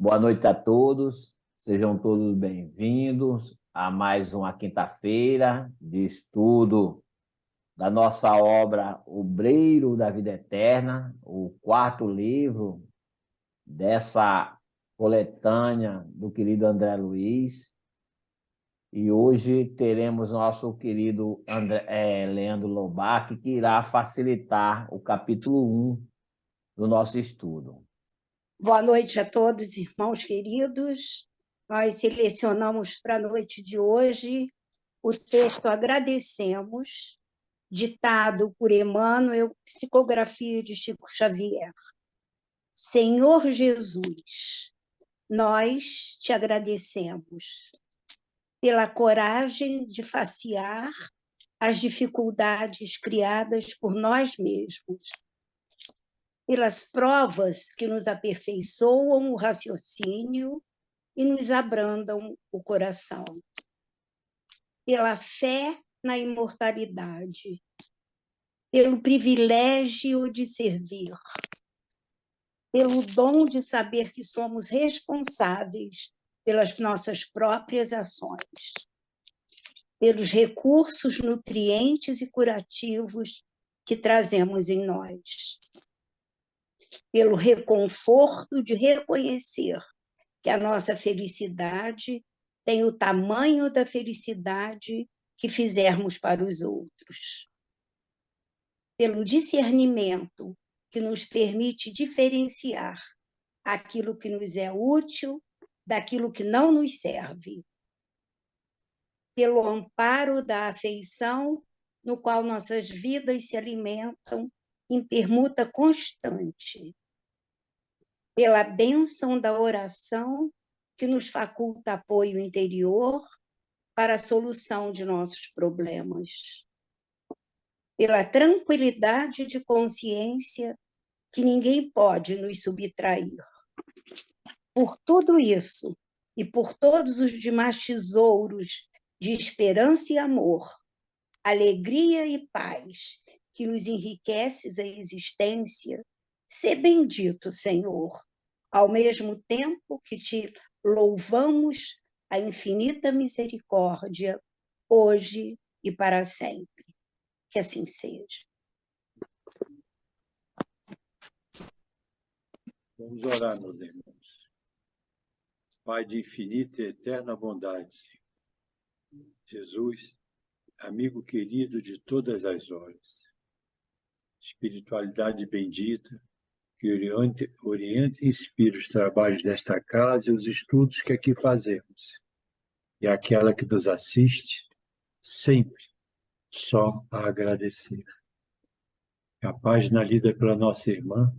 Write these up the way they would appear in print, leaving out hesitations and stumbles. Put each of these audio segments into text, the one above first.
Boa noite a todos, sejam todos bem-vindos a mais uma quinta-feira de estudo da nossa obra Obreiro da Vida Eterna, o quarto livro dessa coletânea do querido André Luiz. E hoje teremos nosso querido Leandro Lobac, que irá facilitar o capítulo 1 do nosso estudo. Boa noite a todos, irmãos queridos. Nós selecionamos para a noite de hoje o texto Agradecemos, ditado por Emmanuel, psicografia de Chico Xavier. Senhor Jesus, nós te agradecemos pela coragem de facear as dificuldades criadas por nós mesmos, pelas provas que nos aperfeiçoam o raciocínio e nos abrandam o coração, pela fé na imortalidade, pelo privilégio de servir, pelo dom de saber que somos responsáveis pelas nossas próprias ações, pelos recursos nutrientes e curativos que trazemos em nós, pelo reconforto de reconhecer que a nossa felicidade tem o tamanho da felicidade que fizermos para os outros, pelo discernimento que nos permite diferenciar aquilo que nos é útil daquilo que não nos serve, pelo amparo da afeição no qual nossas vidas se alimentam em permuta constante, pela bênção da oração que nos faculta apoio interior para a solução de nossos problemas, pela tranquilidade de consciência que ninguém pode nos subtrair. Por tudo isso e por todos os demais tesouros de esperança e amor, alegria e paz que nos enriqueces a existência, sê bendito, Senhor, ao mesmo tempo que te louvamos a infinita misericórdia, hoje e para sempre. Que assim seja. Vamos orar, meus irmãos. Pai de infinita e eterna bondade, Senhor. Jesus, amigo querido de todas as horas. Espiritualidade bendita, que oriente e inspire os trabalhos desta casa e os estudos que aqui fazemos. E aquela que nos assiste, sempre só a agradecer. Que a página lida pela nossa irmã,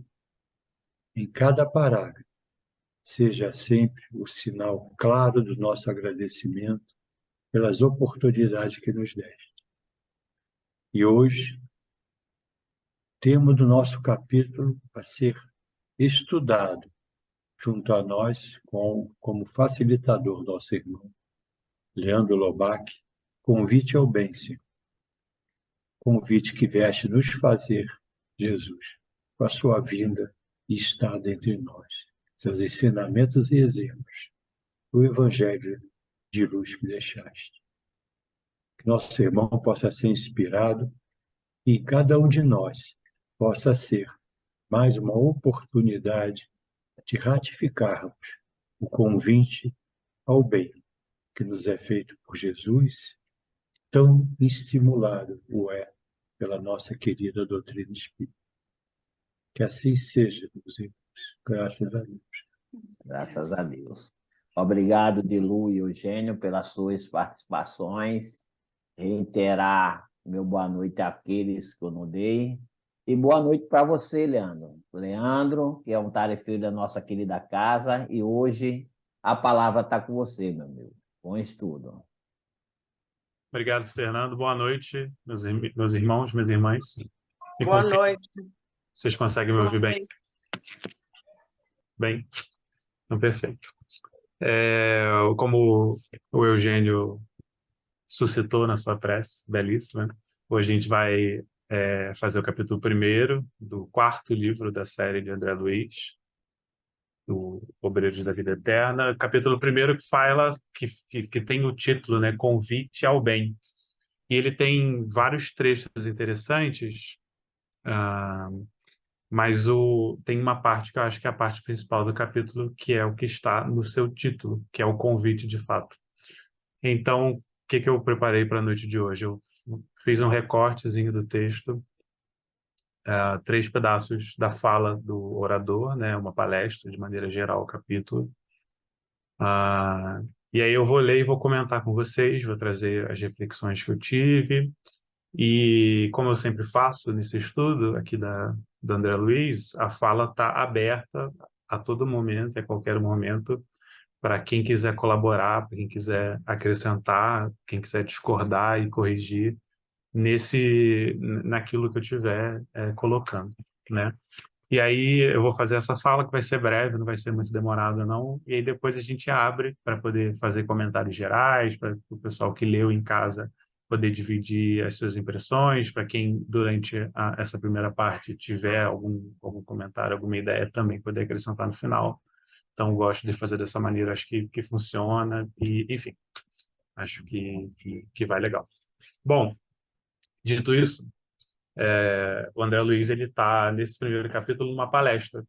em cada parágrafo, seja sempre o sinal claro do nosso agradecimento pelas oportunidades que nos deste. E hoje, tema do nosso capítulo a ser estudado junto a nós como facilitador nosso irmão, Leandro Lobac, convite ao bem, Senhor. Convite que vieste nos fazer, Jesus, com a sua vinda e estado entre nós, seus ensinamentos e exemplos, o Evangelho de luz que deixaste. Que nosso irmão possa ser inspirado e cada um de nós possa ser mais uma oportunidade de ratificarmos o convite ao bem que nos é feito por Jesus, tão estimulado o é pela nossa querida doutrina espírita. Que assim seja, meus irmãos. Graças a Deus. Graças a Deus. Obrigado, Dilu e Eugênio, pelas suas participações. Reiterar meu boa noite àqueles que eu não dei. E boa noite para você, Leandro. Leandro, que é um tarefeiro da nossa querida casa, e hoje a palavra está com você, meu amigo. Bom estudo. Obrigado, Fernando. Boa noite, meus irmãos, minhas irmãs. Boa noite. Vocês conseguem me ouvir bem? Bem? Então, perfeito. Como o Eugênio suscitou na sua prece, belíssima, hoje a gente vai fazer o capítulo 1º do quarto livro da série de André Luiz. do Obreiros da Vida Eterna, capítulo 1 que fala, que tem o título, né, Convite ao Bem. E ele tem vários trechos interessantes, ah, mas tem uma parte que eu acho que é a parte principal do capítulo, que é o que está no seu título, que é o convite de fato. Então, o que eu preparei para a noite de hoje? Eu fiz um recortezinho do texto, 3 pedaços da fala do orador, né, uma palestra, de maneira geral, o capítulo. E aí eu vou ler e vou comentar com vocês, vou trazer as reflexões que eu tive. E como eu sempre faço nesse estudo aqui do André Luiz, a fala está aberta a todo momento, a qualquer momento, para quem quiser colaborar, para quem quiser acrescentar, quem quiser discordar e corrigir naquilo que eu estiver colocando, né? E aí eu vou fazer essa fala que vai ser breve, não vai ser muito demorada não, e aí depois a gente abre para poder fazer comentários gerais, para o pessoal que leu em casa poder dividir as suas impressões, para quem durante essa primeira parte tiver algum comentário, alguma ideia também poder acrescentar no final. Então gosto de fazer dessa maneira, acho que funciona e enfim, acho que vai legal. Bom, dito isso, o André Luiz ele está nesse primeiro capítulo numa palestra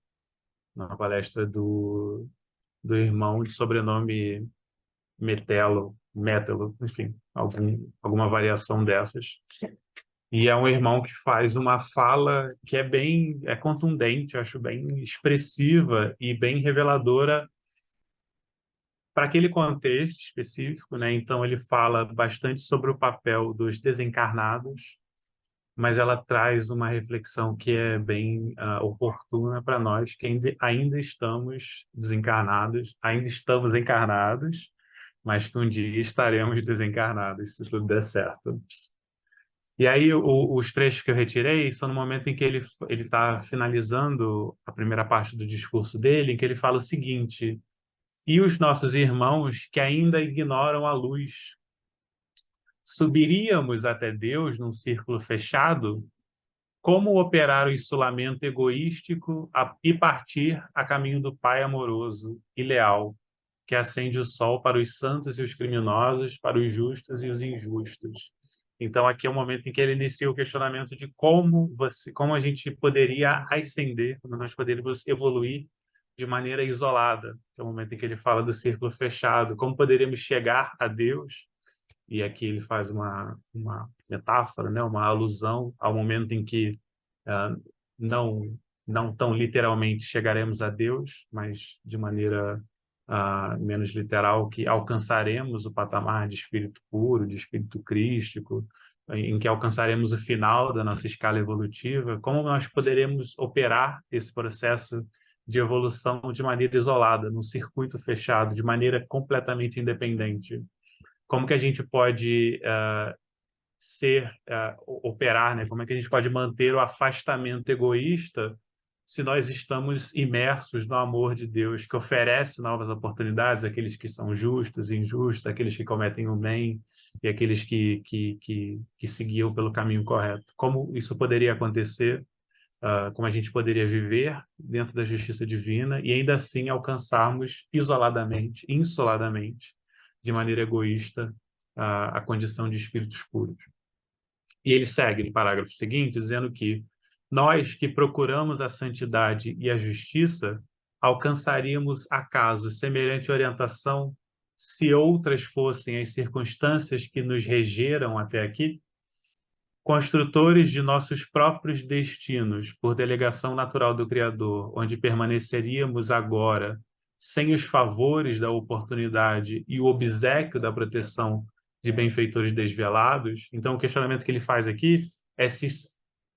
do irmão de sobrenome Mételo, enfim, alguma variação dessas. E é um irmão que faz uma fala que é contundente, eu acho bem expressiva e bem reveladora para aquele contexto específico, né? Então ele fala bastante sobre o papel dos desencarnados, mas ela traz uma reflexão que é bem oportuna para nós, que ainda estamos desencarnados, ainda estamos encarnados, mas que um dia estaremos desencarnados, se tudo der certo. E aí, os trechos que eu retirei são no momento em que ele está finalizando a primeira parte do discurso dele, em que ele fala o seguinte: e os nossos irmãos que ainda ignoram a luz, subiríamos até Deus num círculo fechado? Como operar o isolamento egoístico e partir a caminho do Pai amoroso e leal, que acende o sol para os santos e os criminosos, para os justos e os injustos. Então, aqui é o momento em que ele inicia o questionamento de como a gente poderia ascender, como nós poderíamos evoluir de maneira isolada. É o momento em que ele fala do círculo fechado, como poderíamos chegar a Deus. E aqui ele faz uma metáfora, né, uma alusão ao momento em que ah, não não tão literalmente chegaremos a Deus, mas de maneira menos literal, que alcançaremos o patamar de espírito puro, de espírito crístico, em que alcançaremos o final da nossa escala evolutiva. Como nós poderemos operar esse processo de evolução de maneira isolada, num circuito fechado, de maneira completamente independente? Como que a gente pode operar, né? Como é que a gente pode manter o afastamento egoísta se nós estamos imersos no amor de Deus, que oferece novas oportunidades àqueles que são justos e injustos, àqueles que cometem o bem e àqueles que seguiam pelo caminho correto? Como isso poderia acontecer? Como a gente poderia viver dentro da justiça divina e ainda assim alcançarmos isoladamente, insoladamente, de maneira egoísta, a condição de espíritos puros. E ele segue no parágrafo seguinte, dizendo que nós que procuramos a santidade e a justiça, alcançaríamos acaso semelhante orientação se outras fossem as circunstâncias que nos regeram até aqui? Construtores de nossos próprios destinos, por delegação natural do Criador, onde permaneceríamos agora sem os favores da oportunidade e o obséquio da proteção de benfeitores desvelados. Então, o questionamento que ele faz aqui é se,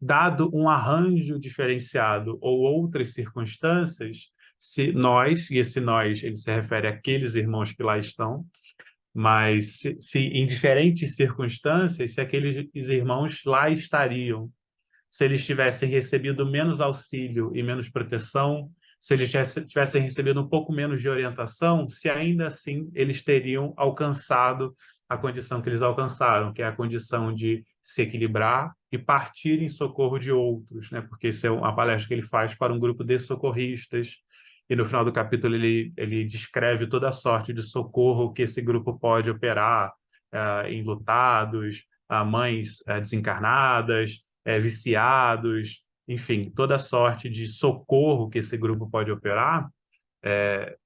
dado um arranjo diferenciado ou outras circunstâncias, se nós, e esse nós, ele se refere àqueles irmãos que lá estão, mas se em diferentes circunstâncias, se aqueles irmãos lá estariam, se eles tivessem recebido menos auxílio e menos proteção, se eles tivessem recebido um pouco menos de orientação, se ainda assim eles teriam alcançado a condição que eles alcançaram, que é a condição de se equilibrar e partir em socorro de outros, né? Porque isso é uma palestra que ele faz para um grupo de socorristas, e no final do capítulo ele descreve toda a sorte de socorro que esse grupo pode operar enlutados, mães desencarnadas, viciados, enfim, toda a sorte de socorro que esse grupo pode operar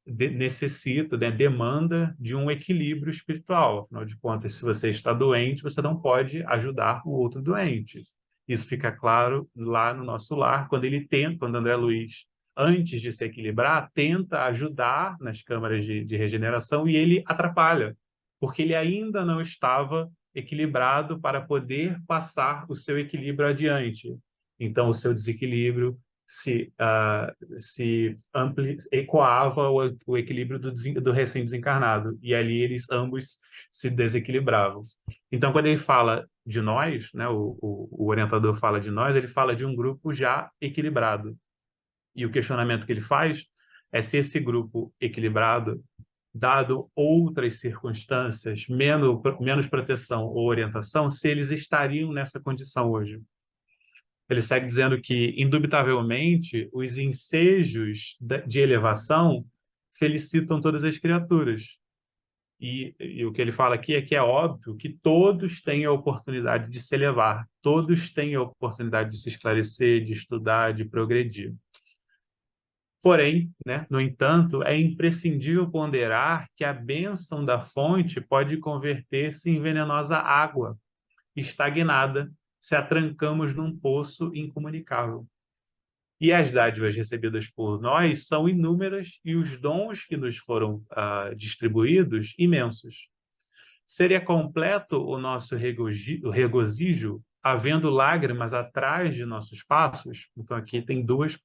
necessita, né, demanda de um equilíbrio espiritual. Afinal de contas, se você está doente, você não pode ajudar o outro doente. Isso fica claro lá no nosso lar, quando André Luiz, antes de se equilibrar, tenta ajudar nas câmaras de regeneração e ele atrapalha, porque ele ainda não estava equilibrado para poder passar o seu equilíbrio adiante. Então, o seu desequilíbrio se ecoava o equilíbrio do recém-desencarnado, e ali eles ambos se desequilibravam. Então, quando ele fala de nós, né, o orientador fala de nós, ele fala de um grupo já equilibrado. E o questionamento que ele faz é se esse grupo equilibrado, dado outras circunstâncias, menos proteção ou orientação, se eles estariam nessa condição hoje. Ele segue dizendo que, indubitavelmente, os ensejos de elevação felicitam todas as criaturas. E o que ele fala aqui é que é óbvio que todos têm a oportunidade de se elevar, todos têm a oportunidade de se esclarecer, de estudar, de progredir. Porém, né, no entanto, é imprescindível ponderar que a bênção da fonte pode converter-se em venenosa água, estagnada, se atrancamos num poço incomunicável. E as dádivas recebidas por nós são inúmeras e os dons que nos foram distribuídos, imensos. Seria completo o nosso regozijo, havendo lágrimas atrás de nossos passos? Então, aqui tem duas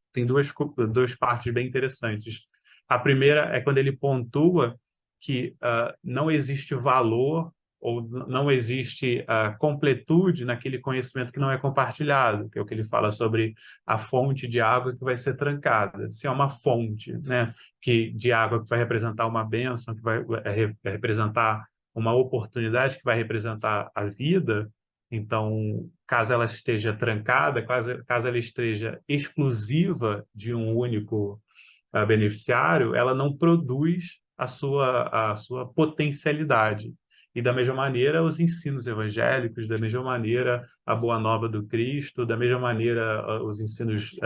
partes bem interessantes. A primeira é quando ele pontua que não existe valor ou não existe completude naquele conhecimento que não é compartilhado, que é o que ele fala sobre a fonte de água que vai ser trancada. Se é uma fonte, né, de água que vai representar uma bênção, que vai representar uma oportunidade, que vai representar a vida, então, caso ela esteja trancada, caso ela esteja exclusiva de um único beneficiário, ela não produz a sua potencialidade. E da mesma maneira, os ensinos evangélicos, da mesma maneira, a boa nova do Cristo, da mesma maneira, os ensinos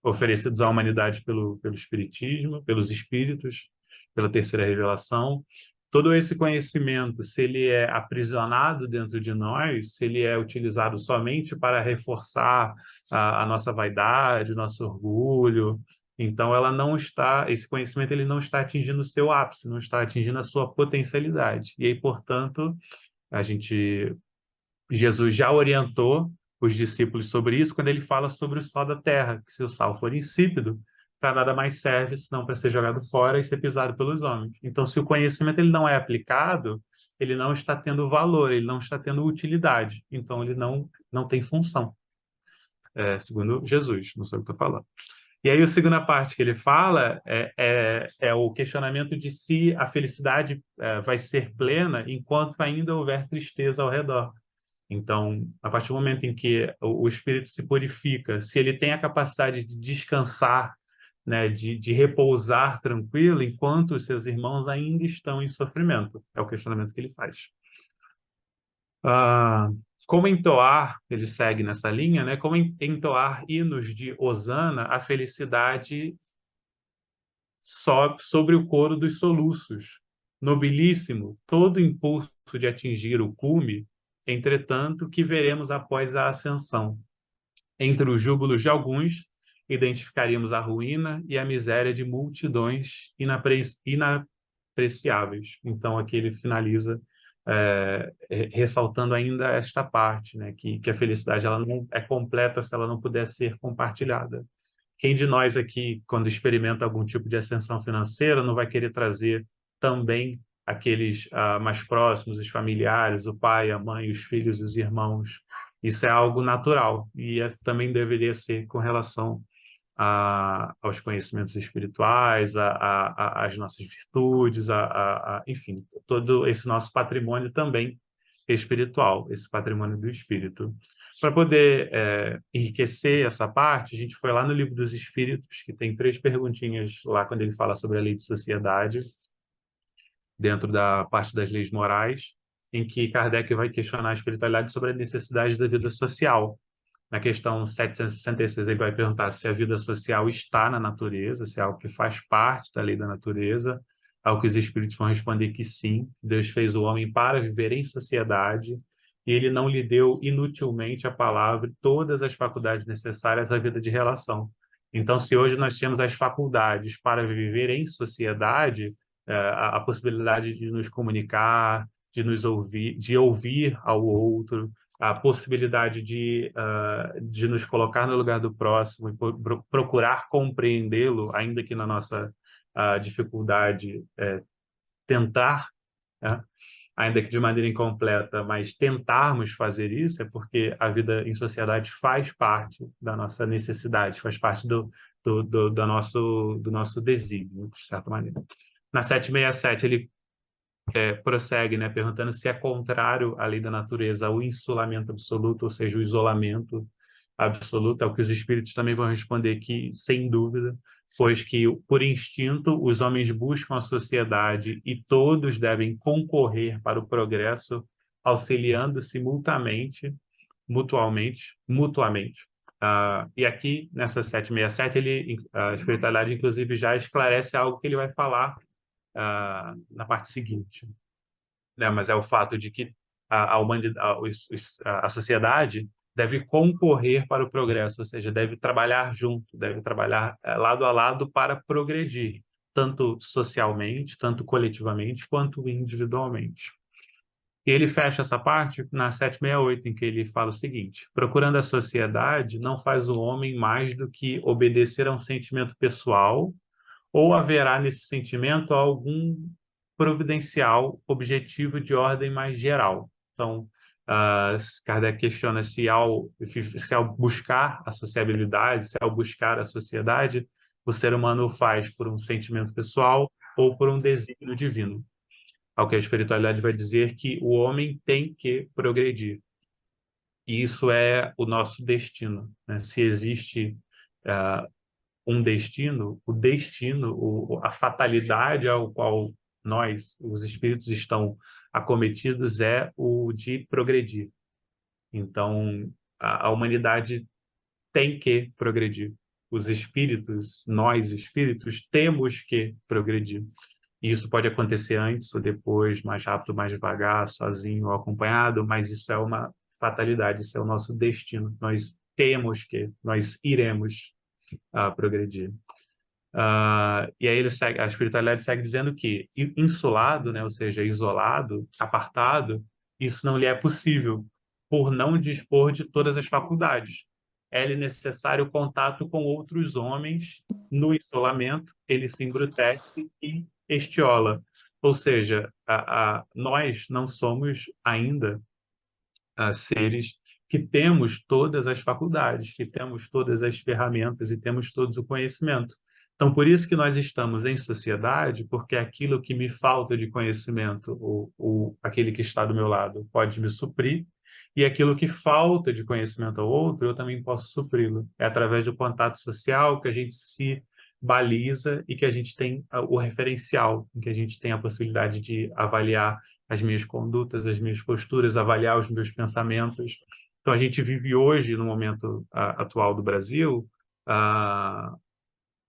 oferecidos à humanidade pelo Espiritismo, pelos Espíritos, pela terceira revelação. Todo esse conhecimento, se ele é aprisionado dentro de nós, se ele é utilizado somente para reforçar a nossa vaidade, nosso orgulho, então esse conhecimento ele não está atingindo o seu ápice, não está atingindo a sua potencialidade. E aí, portanto, Jesus já orientou os discípulos sobre isso quando ele fala sobre o sal da terra, que se o sal for insípido, para nada mais serve senão para ser jogado fora e ser pisado pelos homens. Então, se o conhecimento ele não é aplicado, ele não está tendo valor, ele não está tendo utilidade. Então, ele não tem função, segundo Jesus, não sei o que estou falando. E aí, a segunda parte que ele fala é o questionamento de se a felicidade vai ser plena enquanto ainda houver tristeza ao redor. Então, a partir do momento em que o espírito se purifica, se ele tem a capacidade de descansar, né, de repousar tranquilo, enquanto os seus irmãos ainda estão em sofrimento. É o questionamento que ele faz. Como entoar, ele segue nessa linha, né? Como entoar hinos de hosana, a felicidade sobe sobre o coro dos soluços. Nobilíssimo, todo impulso de atingir o cume, entretanto, que veremos após a ascensão. Entre os júbilos de alguns, identificaríamos a ruína e a miséria de multidões inapreciáveis. Então, aqui ele finaliza ressaltando ainda esta parte, né, que a felicidade ela não é completa se ela não puder ser compartilhada. Quem de nós aqui, quando experimenta algum tipo de ascensão financeira, não vai querer trazer também aqueles mais próximos, os familiares, o pai, a mãe, os filhos, os irmãos? Isso é algo natural e também deveria ser com relação aos conhecimentos espirituais, às nossas virtudes, enfim, todo esse nosso patrimônio também espiritual, esse patrimônio do espírito. Para poder enriquecer essa parte, a gente foi lá no Livro dos Espíritos, que tem 3 perguntinhas lá quando ele fala sobre a lei de sociedade, dentro da parte das leis morais, em que Kardec vai questionar a espiritualidade sobre a necessidade da vida social. Na questão 766, ele vai perguntar se a vida social está na natureza, se é algo que faz parte da lei da natureza, ao que os espíritos vão responder que sim, Deus fez o homem para viver em sociedade, e ele não lhe deu inutilmente a palavra e todas as faculdades necessárias à vida de relação. Então, se hoje nós temos as faculdades para viver em sociedade, a possibilidade de nos comunicar, de nos ouvir, de ouvir ao outro, a possibilidade de nos colocar no lugar do próximo e procurar compreendê-lo, ainda que na nossa dificuldade, tentar, né? Ainda que de maneira incompleta, mas tentarmos fazer isso, é porque a vida em sociedade faz parte da nossa necessidade, faz parte do nosso desígnio, de certa maneira. Na 767, ele prossegue, né, perguntando se é contrário à lei da natureza o insulamento absoluto, ou seja, o isolamento absoluto, é o que os espíritos também vão responder que, sem dúvida, pois que, por instinto, os homens buscam a sociedade e todos devem concorrer para o progresso, auxiliando-se mutuamente. E aqui, nessa 767, a espiritualidade, inclusive, já esclarece algo que ele vai falar na parte seguinte, né? Mas é o fato de que a humanidade, a sociedade deve concorrer para o progresso, ou seja, deve trabalhar junto, deve trabalhar lado a lado para progredir, tanto socialmente, tanto coletivamente, quanto individualmente. E ele fecha essa parte na 768, em que ele fala o seguinte: procurando a sociedade, não faz o homem mais do que obedecer a um sentimento pessoal, ou haverá nesse sentimento algum providencial objetivo de ordem mais geral. Então, Kardec questiona se ao buscar a sociabilidade, se ao buscar a sociedade, o ser humano o faz por um sentimento pessoal ou por um desígnio divino. Ao que a espiritualidade vai dizer que o homem tem que progredir. E isso é o nosso destino, né? Se existe um destino, a fatalidade ao qual nós, os espíritos, estão acometidos é o de progredir. Então, a humanidade tem que progredir. Os espíritos, nós espíritos, temos que progredir. E isso pode acontecer antes ou depois, mais rápido, mais devagar, sozinho ou acompanhado, mas isso é uma fatalidade, isso é o nosso destino. Nós iremos progredir. E aí a espiritualidade segue dizendo que insulado, né, ou seja, isolado, apartado, isso não lhe é possível, por não dispor de todas as faculdades. É-lhe necessário o contato com outros homens. No isolamento, ele se embrutece e estiola. Ou seja, nós não somos ainda seres que temos todas as faculdades, que temos todas as ferramentas e temos todos o conhecimento. Então, por isso que nós estamos em sociedade, porque aquilo que me falta de conhecimento, ou aquele que está do meu lado, pode me suprir, e aquilo que falta de conhecimento ao outro, eu também posso supri-lo. É através do contato social que a gente se baliza e que a gente tem o referencial, em que a gente tem a possibilidade de avaliar as minhas condutas, as minhas posturas, avaliar os meus pensamentos. Então, a gente vive hoje, no momento atual do Brasil,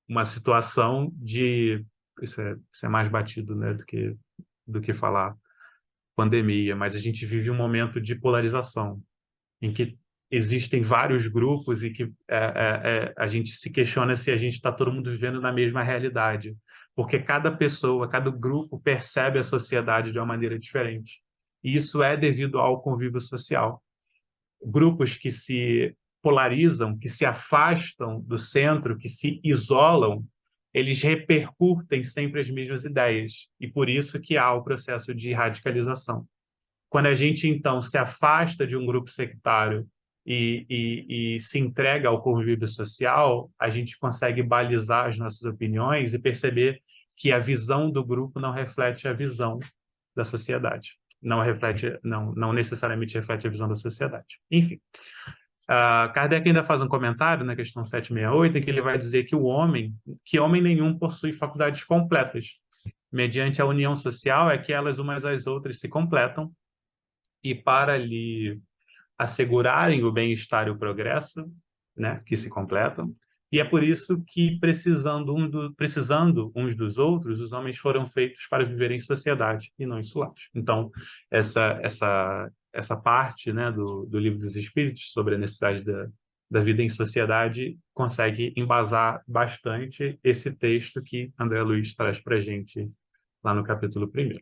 uma situação de... Isso é mais batido, né, do que falar pandemia, mas a gente vive um momento de polarização, em que existem vários grupos e que a gente se questiona se a gente está todo mundo vivendo na mesma realidade, porque cada pessoa, cada grupo percebe a sociedade de uma maneira diferente. E isso é devido ao convívio social. Grupos que se polarizam, que se afastam do centro, que se isolam, eles repercutem sempre as mesmas ideias. E por isso que há o processo de radicalização. Quando a gente, então, se afasta de um grupo sectário e se entrega ao convívio social, a gente consegue balizar as nossas opiniões e perceber que a visão do grupo não reflete a visão da sociedade. não necessariamente reflete a visão da sociedade. Enfim, Kardec ainda faz um comentário na questão 768, em que ele vai dizer que que homem nenhum possui faculdades completas. Mediante a união social é que elas umas às outras se completam, e para lhe assegurarem o bem-estar e o progresso, né, que se completam, e é por isso que, precisando uns dos outros, os homens foram feitos para viver em sociedade e não isolados. Então, essa parte, né, do Livro dos Espíritos sobre a necessidade da vida em sociedade consegue embasar bastante esse texto que André Luiz traz para a gente lá no capítulo 1º.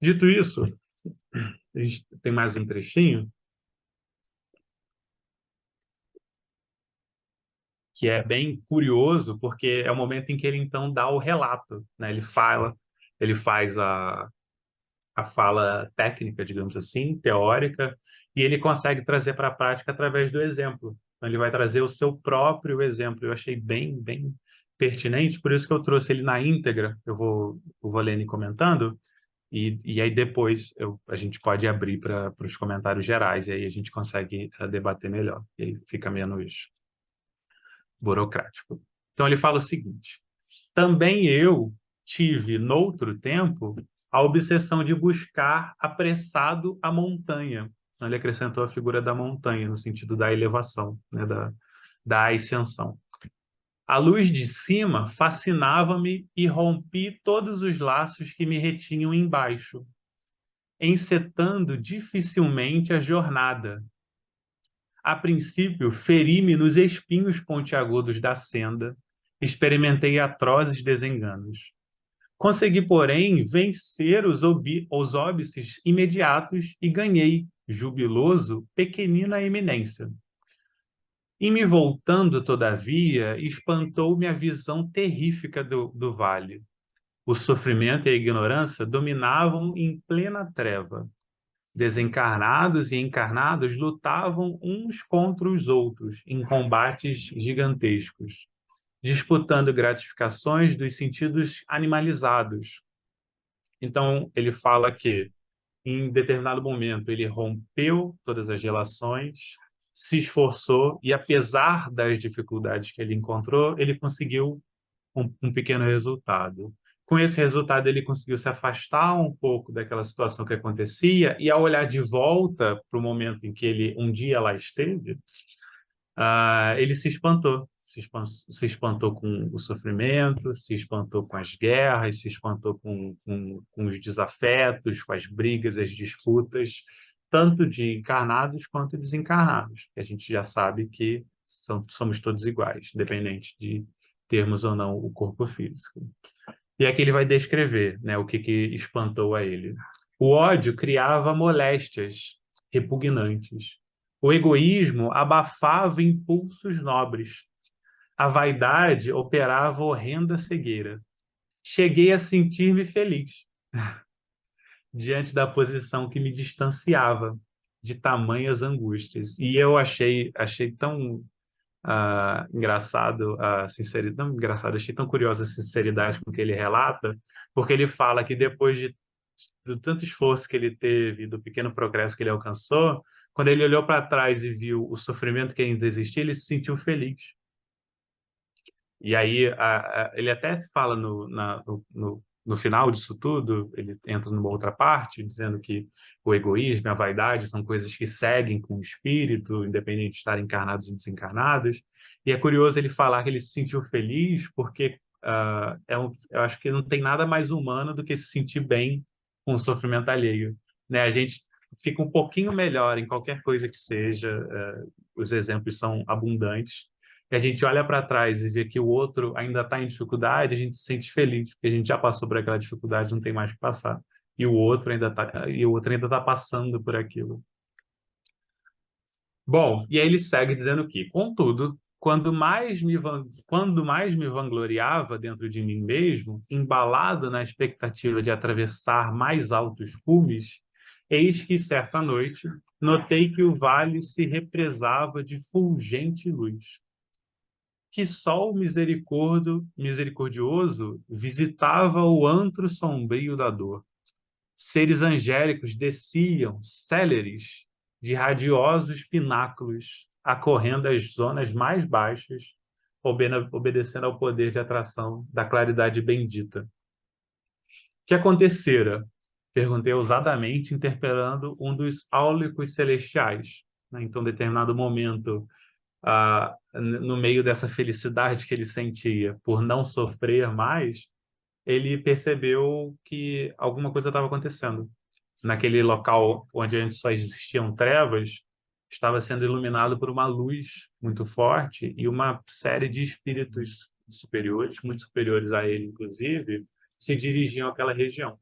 Dito isso, a gente tem mais um trechinho que é bem curioso, porque é o momento em que ele então dá o relato, né? Ele faz a fala técnica, digamos assim, teórica, e ele consegue trazer para a prática através do exemplo. Então, ele vai trazer o seu próprio exemplo. Eu achei bem pertinente, por isso que eu trouxe ele na íntegra. Eu vou lendo e comentando, e aí depois a gente pode abrir para os comentários gerais, e aí a gente consegue debater melhor, e aí fica menos burocrático. Então ele fala o seguinte: também eu tive, noutro tempo, a obsessão de buscar apressado a montanha. Então, ele acrescentou a figura da montanha, no sentido da elevação, né, da ascensão. A luz de cima fascinava-me e rompi todos os laços que me retinham embaixo, encetando dificilmente a jornada. A princípio, feri-me nos espinhos pontiagudos da senda, experimentei atrozes desenganos. Consegui, porém, vencer os óbices imediatos e ganhei, jubiloso, pequenina eminência. E me voltando, todavia, espantou-me a visão terrífica do vale. O sofrimento e a ignorância dominavam em plena treva. Desencarnados e encarnados lutavam uns contra os outros em combates gigantescos, disputando gratificações dos sentidos animalizados. Então, ele fala que, em determinado momento, ele rompeu todas as relações, se esforçou e, apesar das dificuldades que ele encontrou, ele conseguiu um pequeno resultado. Com esse resultado, ele conseguiu se afastar um pouco daquela situação que acontecia, e ao olhar de volta para o momento em que ele um dia lá esteve, ele se espantou. Se espantou com o sofrimento, se espantou com as guerras, se espantou com os desafetos, com as brigas, as disputas, tanto de encarnados quanto desencarnados, que a gente já sabe que somos todos iguais, independente de termos ou não o corpo físico. E aqui ele vai descrever, né, o que espantou a ele. O ódio criava moléstias repugnantes. O egoísmo abafava impulsos nobres. A vaidade operava horrenda cegueira. Cheguei a sentir-me feliz diante da posição que me distanciava de tamanhas angústias. E eu achei tão engraçado a sinceridade, não engraçado, achei tão curiosa a sinceridade com que ele relata, porque ele fala que depois do tanto esforço que ele teve, do pequeno progresso que ele alcançou, quando ele olhou para trás e viu o sofrimento que ainda existia, ele se sentiu feliz. E aí ele até fala no final disso tudo, ele entra numa outra parte, dizendo que o egoísmo e a vaidade são coisas que seguem com o espírito, independente de estar encarnados e desencarnados. E é curioso ele falar que ele se sentiu feliz, porque eu acho que não tem nada mais humano do que se sentir bem com o sofrimento alheio. Né? A gente fica um pouquinho melhor em qualquer coisa que seja, os exemplos são abundantes, e a gente olha para trás e vê que o outro ainda está em dificuldade, a gente se sente feliz, porque a gente já passou por aquela dificuldade, não tem mais que passar. E o outro ainda está passando por aquilo. Bom, e aí ele segue dizendo que, contudo, quando mais me vangloriava dentro de mim mesmo, embalado na expectativa de atravessar mais altos cumes, eis que, certa noite, notei que o vale se represava de fulgente luz. Que sol misericordioso visitava o antro sombrio da dor. seres angélicos desciam, céleres, de radiosos pináculos, acorrendo às zonas mais baixas, obedecendo ao poder de atração da claridade bendita. O que acontecera? Perguntei ousadamente, interpelando um dos áulicos celestiais. Então, em determinado momento, no meio dessa felicidade que ele sentia por não sofrer mais, ele percebeu que alguma coisa estava acontecendo. Naquele local onde antes só existiam trevas, estava sendo iluminado por uma luz muito forte e uma série de espíritos superiores, muito superiores a ele, inclusive, se dirigiam àquela região.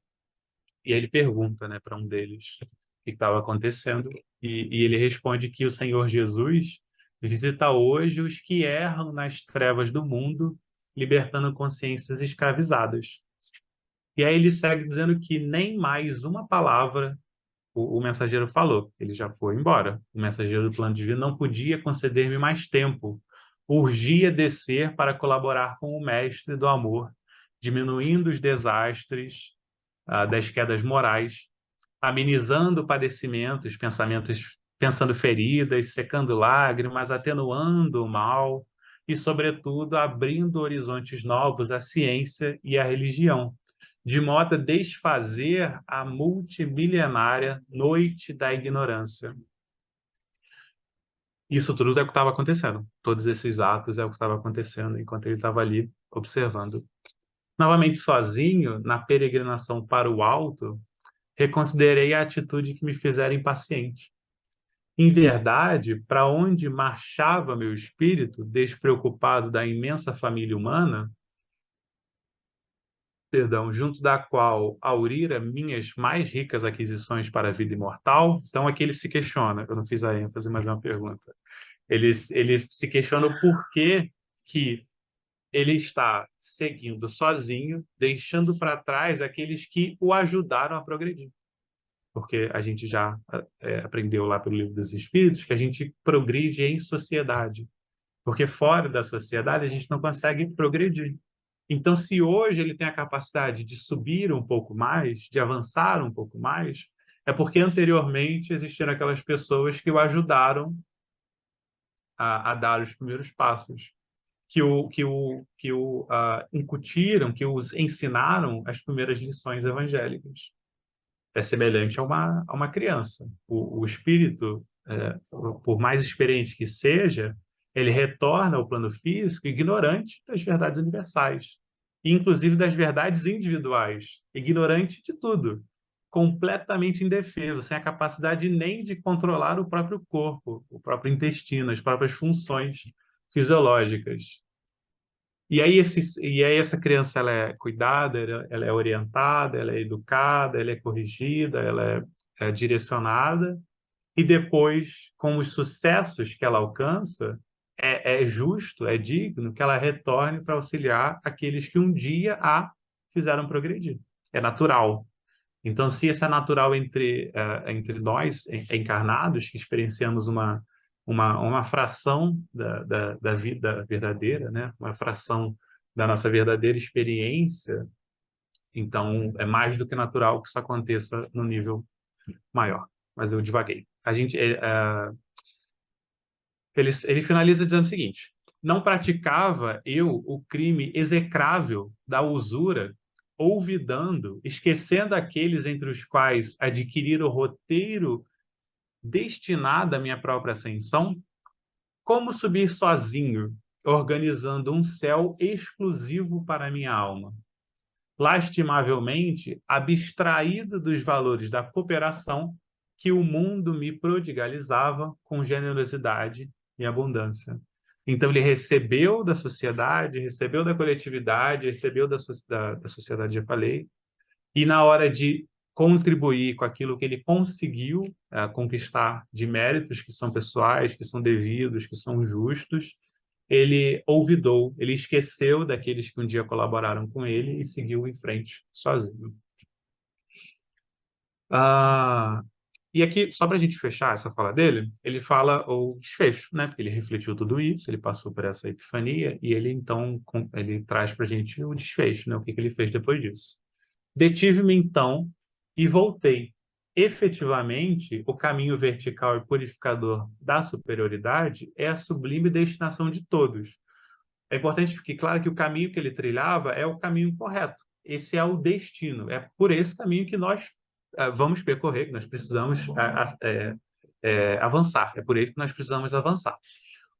E aí ele pergunta, né, para um deles o que estava acontecendo, e ele responde que o Senhor Jesus visita hoje os que erram nas trevas do mundo, libertando consciências escravizadas. E aí ele segue dizendo que nem mais uma palavra o mensageiro falou. Ele já foi embora. O mensageiro do plano divino não podia conceder-me mais tempo. Urgia descer para colaborar com o mestre do amor, diminuindo os desastres das quedas morais, amenizando padecimentos, pensando feridas, secando lágrimas, atenuando o mal e, sobretudo, abrindo horizontes novos à ciência e à religião, de modo a desfazer a multimilenária noite da ignorância. Isso tudo é o que estava acontecendo. Todos esses atos é o que estava acontecendo enquanto ele estava ali observando. Novamente sozinho, na peregrinação para o alto, reconsiderei a atitude que me fizera impaciente. Em verdade, para onde marchava meu espírito, despreocupado da imensa família humana, junto da qual aurira minhas mais ricas aquisições para a vida imortal. Então, aqui ele se questiona, eu não fiz a ênfase, mas é uma pergunta. Ele se questiona o porquê que ele está seguindo sozinho, deixando para trás aqueles que o ajudaram a progredir. Porque a gente já aprendeu lá pelo Livro dos Espíritos que a gente progride em sociedade. Porque fora da sociedade a gente não consegue progredir. Então, se hoje ele tem a capacidade de subir um pouco mais, de avançar um pouco mais, é porque anteriormente existiram aquelas pessoas que o ajudaram a dar os primeiros passos, que o incutiram, que os ensinaram as primeiras lições evangélicas. É semelhante a uma criança. O espírito, por mais experiente que seja, ele retorna ao plano físico ignorante das verdades universais, inclusive das verdades individuais, ignorante de tudo, completamente indefeso, sem a capacidade nem de controlar o próprio corpo, o próprio intestino, as próprias funções fisiológicas. E aí essa criança ela é cuidada, ela é orientada, ela é educada, ela é corrigida, ela é direcionada, e depois, com os sucessos que ela alcança, é justo, é digno que ela retorne para auxiliar aqueles que um dia a fizeram progredir. É natural. Então, se isso é natural entre nós, encarnados, que experienciamos uma fração da vida verdadeira, né? Uma fração da nossa verdadeira experiência, então é mais do que natural que isso aconteça no nível maior. Mas eu divaguei. Ele finaliza dizendo o seguinte: não praticava eu o crime execrável da usura, olvidando, esquecendo aqueles entre os quais adquirir o roteiro destinado à minha própria ascensão? Como subir sozinho, organizando um céu exclusivo para a minha alma? Lastimavelmente abstraído dos valores da cooperação que o mundo me prodigalizava com generosidade e abundância. Então, ele recebeu da sociedade, recebeu da coletividade, recebeu da sociedade, já falei, e na hora de contribuir com aquilo que ele conseguiu conquistar de méritos que são pessoais, que são devidos, que são justos, ele olvidou, ele esqueceu daqueles que um dia colaboraram com ele e seguiu em frente sozinho. E aqui, só para a gente fechar essa fala dele, ele fala o desfecho, né? Porque ele refletiu tudo isso, ele passou por essa epifania e ele então ele traz para a gente o desfecho, né? O que ele fez depois disso. Detive-me então e voltei. Efetivamente, o caminho vertical e purificador da superioridade é a sublime destinação de todos. É importante que fique claro que o caminho que ele trilhava é o caminho correto. Esse é o destino. É por esse caminho que nós vamos percorrer, que nós precisamos avançar. É por ele que nós precisamos avançar.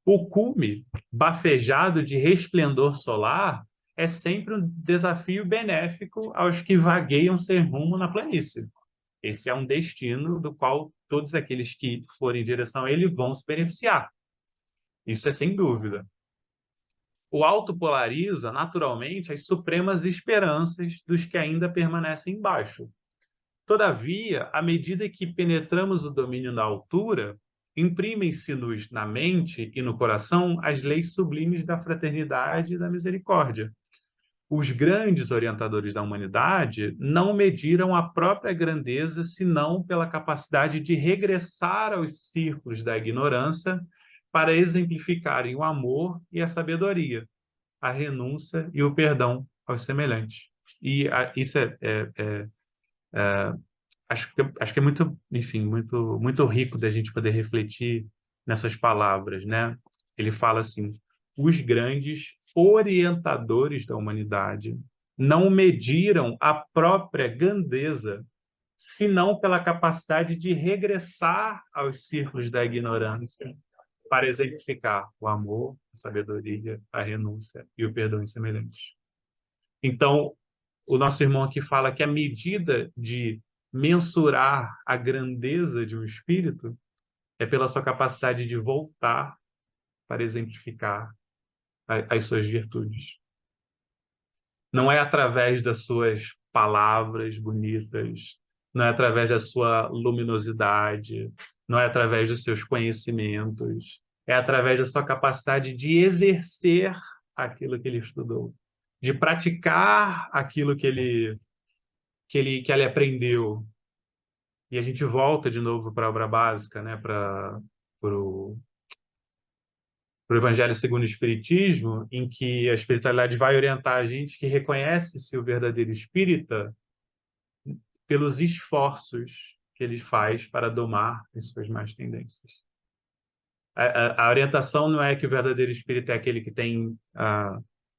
O cume, bafejado de resplendor solar, é sempre um desafio benéfico aos que vagueiam sem rumo na planície. Esse é um destino do qual todos aqueles que forem em direção a ele vão se beneficiar. Isso é sem dúvida. O alto polariza, naturalmente, as supremas esperanças dos que ainda permanecem embaixo. Todavia, à medida que penetramos o domínio da altura, imprimem-se-nos na mente e no coração as leis sublimes da fraternidade e da misericórdia. Os grandes orientadores da humanidade não mediram a própria grandeza senão pela capacidade de regressar aos círculos da ignorância para exemplificarem o amor e a sabedoria, a renúncia e o perdão aos semelhantes. E isso acho que é muito, enfim, muito rico da gente poder refletir nessas palavras, né? Ele fala assim: os grandes orientadores da humanidade não mediram a própria grandeza, senão pela capacidade de regressar aos círculos da ignorância para exemplificar o amor, a sabedoria, a renúncia e o perdão em semelhantes. Então, o nosso irmão aqui fala que a medida de mensurar a grandeza de um espírito é pela sua capacidade de voltar para exemplificar as suas virtudes. Não é através das suas palavras bonitas, não é através da sua luminosidade, não é através dos seus conhecimentos, é através da sua capacidade de exercer aquilo que ele estudou, de praticar aquilo que ele aprendeu. E a gente volta de novo para a obra básica, né? Para o Evangelho segundo o Espiritismo, em que a espiritualidade vai orientar a gente que reconhece-se o verdadeiro espírita pelos esforços que ele faz para domar as suas más tendências. A orientação não é que o verdadeiro espírita é aquele que tem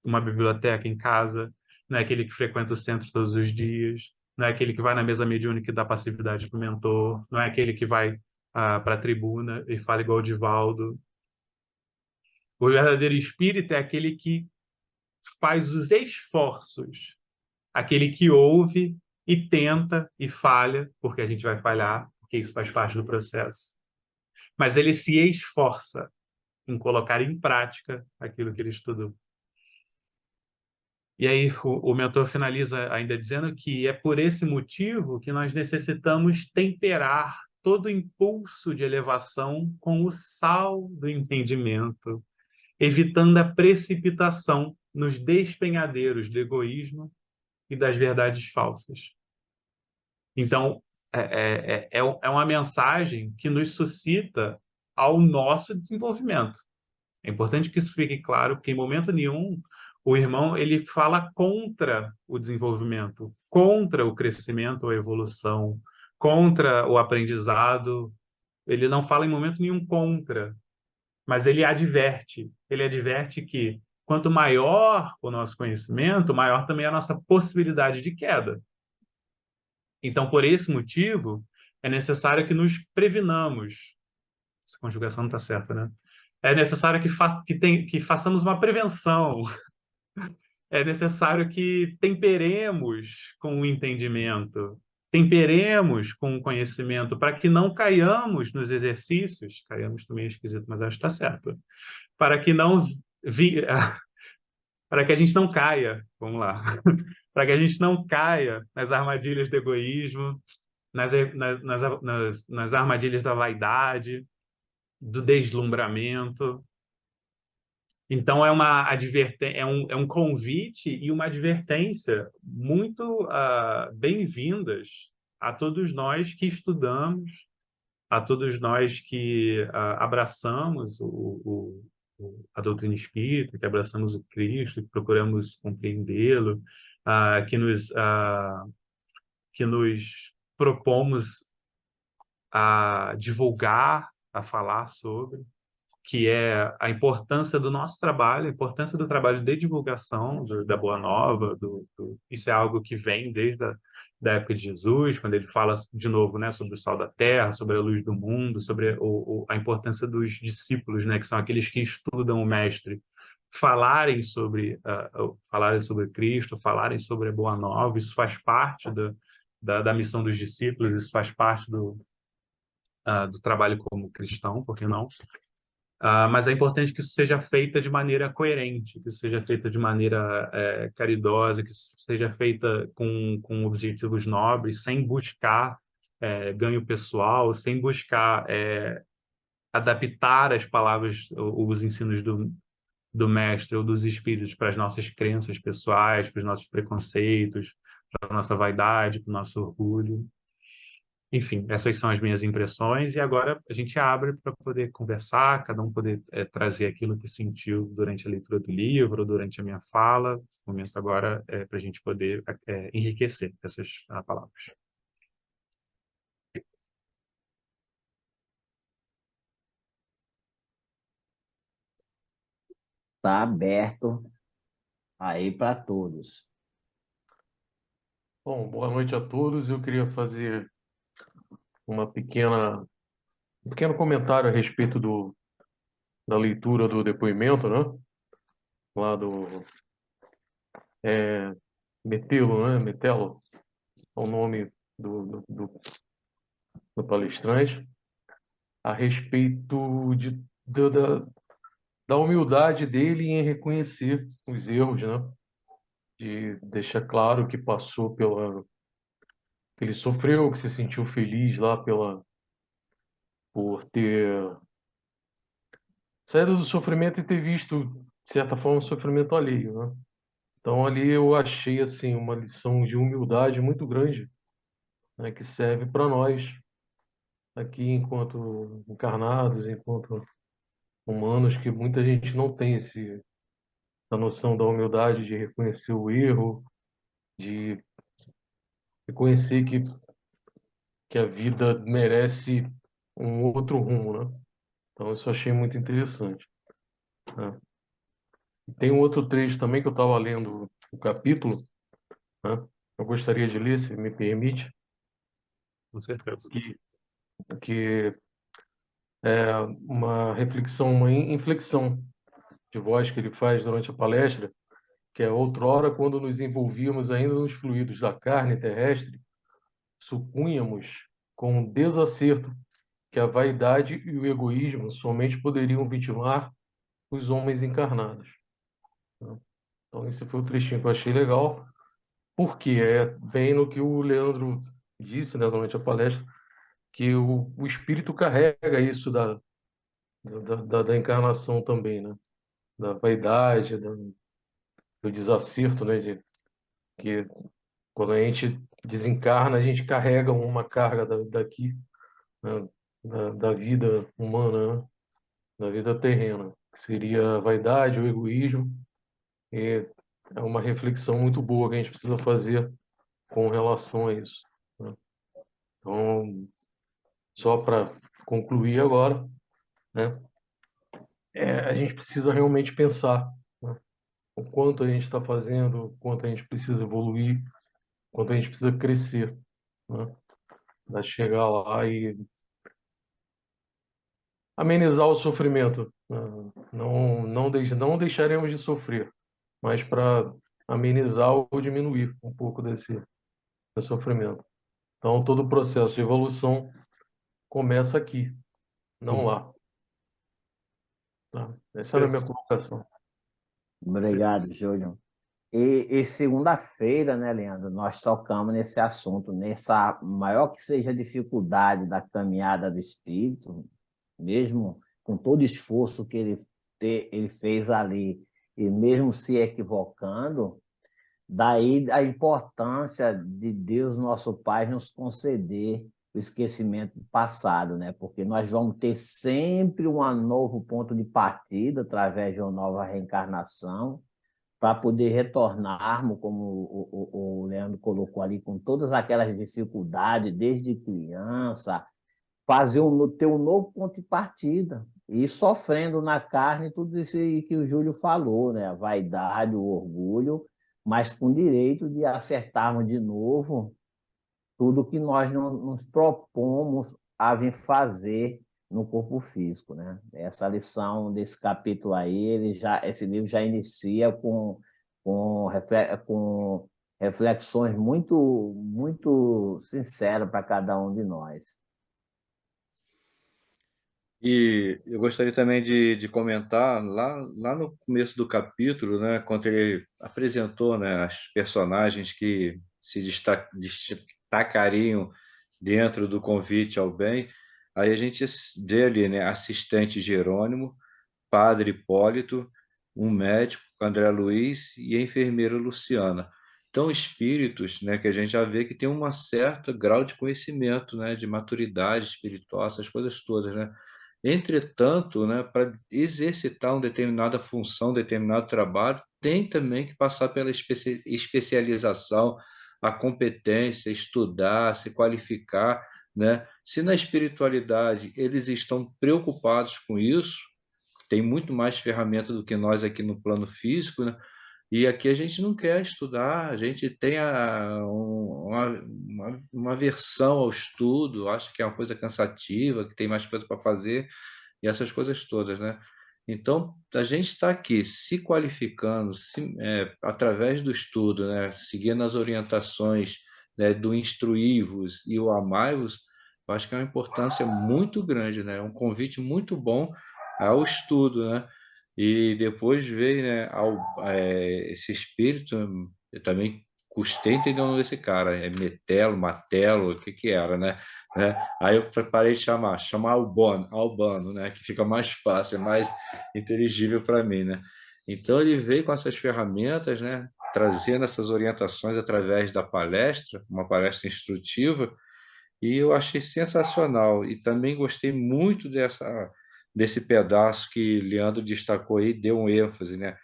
uma biblioteca em casa, não é aquele que frequenta o centro todos os dias, não é aquele que vai na mesa mediúnica e dá passividade para o mentor, não é aquele que vai para a tribuna e fala igual o Divaldo. O verdadeiro espírita é aquele que faz os esforços, aquele que ouve e tenta e falha, porque a gente vai falhar, porque isso faz parte do processo. Mas ele se esforça em colocar em prática aquilo que ele estudou. E aí o mentor finaliza ainda dizendo que é por esse motivo que nós necessitamos temperar todo impulso de elevação com o sal do entendimento, evitando a precipitação nos despenhadeiros do egoísmo e das verdades falsas. Então, é uma mensagem que nos suscita ao nosso desenvolvimento. É importante que isso fique claro, porque em momento nenhum o irmão ele fala contra o desenvolvimento, contra o crescimento ou a evolução, contra o aprendizado. Ele não fala em momento nenhum contra, mas ele adverte. Ele adverte que quanto maior o nosso conhecimento, maior também a nossa possibilidade de queda. Então, por esse motivo, é necessário que nos previnamos. Essa conjugação não está certa, né? É necessário que façamos uma prevenção. É necessário que temperemos com o entendimento, temperemos com o conhecimento, para que não caiamos nos exercícios. Caiamos também é esquisito, mas acho que está certo. Para que não para que a gente não caia, vamos lá, para que a gente não caia nas armadilhas do egoísmo, nas armadilhas da vaidade, do deslumbramento. Então, é um convite e uma advertência muito bem-vindas a todos nós que estudamos, a todos nós que abraçamos a doutrina espírita, que abraçamos o Cristo, que procuramos compreendê-lo, que nos propomos a divulgar, a falar sobre, que é a importância do nosso trabalho, a importância do trabalho de divulgação da Boa Nova. Isso é algo que vem desde da época de Jesus, quando ele fala de novo, né, sobre o sal da terra, sobre a luz do mundo, sobre a importância dos discípulos, né, que são aqueles que estudam o Mestre, falarem sobre Cristo, falarem sobre a Boa Nova. Isso faz parte da missão dos discípulos, isso faz parte do trabalho como cristão, por que não? Mas é importante que isso seja feita de maneira coerente, que isso seja feita de maneira caridosa, que isso seja feita com objetivos nobres, sem buscar ganho pessoal, sem buscar adaptar as palavras, os ensinos do mestre ou dos espíritos para as nossas crenças pessoais, para os nossos preconceitos, para a nossa vaidade, para o nosso orgulho. Enfim, essas são as minhas impressões, e agora a gente abre para poder conversar, cada um poder trazer aquilo que sentiu durante a leitura do livro, durante a minha fala. O momento agora é para a gente poder enriquecer essas palavras. Está aberto aí para todos. Bom, boa noite a todos. Eu queria fazer um pequeno comentário a respeito da leitura do depoimento, né? Lá do Metelo, né? Metelo, é o nome do palestrante, a respeito da humildade dele em reconhecer os erros, né? De deixar claro que passou que ele sofreu, que se sentiu feliz lá por ter saído do sofrimento e ter visto, de certa forma, o sofrimento alheio, né? Então ali eu achei assim uma lição de humildade muito grande, né, que serve para nós aqui enquanto encarnados, enquanto humanos, que muita gente não tem essa noção da humildade de reconhecer o erro, de reconhecer que a vida merece um outro rumo, né? Então isso eu achei muito interessante, né? Tem um outro trecho também que eu estava lendo o capítulo, né? Eu gostaria de ler, se me permite, Com certeza. que é uma reflexão, uma inflexão de voz que ele faz durante a palestra, que é: outrora, quando nos envolvíamos ainda nos fluidos da carne terrestre, supunhamos com um desacerto que a vaidade e o egoísmo somente poderiam vitimar os homens encarnados. Então esse foi o trechinho que eu achei legal, porque é bem no que o Leandro disse, né, durante a palestra, que o espírito carrega isso da encarnação também, né? Da vaidade, do desacerto, né? Que quando a gente desencarna, a gente carrega uma carga daqui, né? Da vida humana, né? Da vida terrena, que seria a vaidade, o egoísmo. E é uma reflexão muito boa que a gente precisa fazer com relação a isso, né? Então, só para concluir agora, né? A gente precisa realmente pensar, né, o quanto a gente está fazendo, o quanto a gente precisa evoluir, o quanto a gente precisa crescer, né, para chegar lá e amenizar o sofrimento, né? Não deixaremos de sofrer, mas para amenizar ou diminuir um pouco desse sofrimento. Então, todo o processo de evolução começa aqui, não lá. Tá? Essa era a minha colocação. Obrigado, Júlio. E segunda-feira, né, Leandro, nós tocamos nesse assunto, nessa maior que seja a dificuldade da caminhada do espírito, mesmo com todo o esforço que ele fez ali, e mesmo se equivocando, daí a importância de Deus, nosso Pai, nos conceder o esquecimento do passado, né? Porque nós vamos ter sempre um novo ponto de partida através de uma nova reencarnação, para poder retornarmos, como o Leandro colocou ali, com todas aquelas dificuldades desde criança, ter um novo ponto de partida. E sofrendo na carne tudo isso aí que o Júlio falou, né? A vaidade, o orgulho, mas com direito de acertarmos de novo tudo que nós não nos propomos a vir fazer no corpo físico, né? Essa lição desse capítulo aí, esse livro já inicia com reflexões muito sinceras para cada um de nós. E eu gostaria também de comentar lá no começo do capítulo, né, quando ele apresentou, né, as personagens que se destacariam dentro do convite ao bem. Aí a gente vê ali, né, assistente Jerônimo, padre Hipólito, um médico, André Luiz, e a enfermeira Luciana. Então, espíritos, né, que a gente já vê que tem um certo grau de conhecimento, né, de maturidade espiritual, essas coisas todas, né? Entretanto, né, para exercitar uma determinada função, determinado trabalho, tem também que passar pela especialização, a competência, estudar, se qualificar, né? Se na espiritualidade eles estão preocupados com isso, tem muito mais ferramenta do que nós aqui no plano físico, né? E aqui a gente não quer estudar, a gente tem uma aversão ao estudo, acha que é uma coisa cansativa, que tem mais coisa para fazer, e essas coisas todas, né? Então, a gente está aqui se qualificando através do estudo, né? Seguindo as orientações, né, do instruí-vos e o amai-vos, eu acho que é uma importância muito grande, né? Um convite muito bom ao estudo, né? E depois veio, né, esse espírito, eu também custei entender o nome desse cara, é Metelo, Matelo, o que que era, né? Aí eu preparei de chamar Albano, né, que fica mais fácil, é mais inteligível para mim, né? Então ele veio com essas ferramentas, né, trazendo essas orientações através da palestra, uma palestra instrutiva, e eu achei sensacional. E também gostei muito desse pedaço que Leandro destacou aí, deu um ênfase, né?